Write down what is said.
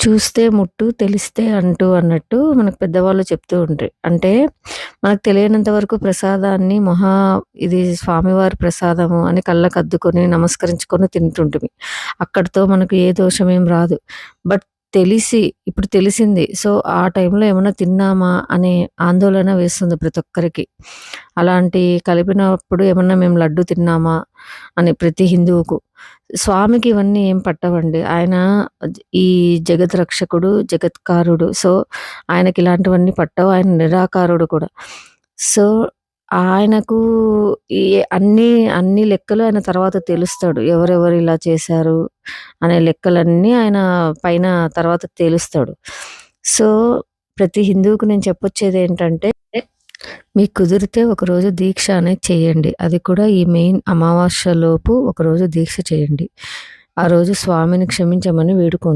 చూస్తే ముట్టు, తెలిస్తే అంటు అన్నట్టు మనకు పెద్దవాళ్ళు చెప్తూ ఉంటారు. అంటే మనకు తెలియనంత వరకు ప్రసాదాన్ని ఇది స్వామివారి ప్రసాదము అని కళ్ళకద్దుకొని, నమస్కరించుకొని తింటుంటిమి. అక్కడితో మనకు ఏ దోషమేం రాదు. బట్ ఇప్పుడు తెలిసింది. సో, ఆ టైంలో ఏమన్నా తిన్నామా అనే ఆందోళన వేస్తుంది ప్రతి ఒక్కరికి. అలాంటి కలిపినప్పుడు ఏమన్నా మేము లడ్డు తిన్నామా అని ప్రతి హిందువుకు. స్వామికి ఇవన్నీ ఏం పట్టవండి. ఆయన ఈ జగత్ రక్షకుడు, జగత్కారుడు. సో, ఆయనకిలాంటివన్నీ పట్టవు. ఆయన నిరాకారుడు కూడా. సో, ఆయనకు ఈ అన్ని లెక్కలు ఆయన తర్వాత తెలుస్తాడు. ఎవరెవరు ఇలా చేశారు అనే లెక్కలన్నీ ఆయన పైన తర్వాత తేలుస్తాడు. సో, ప్రతి హిందువుకు నేను చెప్పొచ్చేదేంటంటే, మీకు కుదిరితే ఒకరోజు దీక్ష అనేది చేయండి. అది కూడా ఈ మెయిన్ అమావాస్యలోపు ఒకరోజు దీక్ష చేయండి. ఆ రోజు స్వామిని క్షమించమని వేడుకోండి.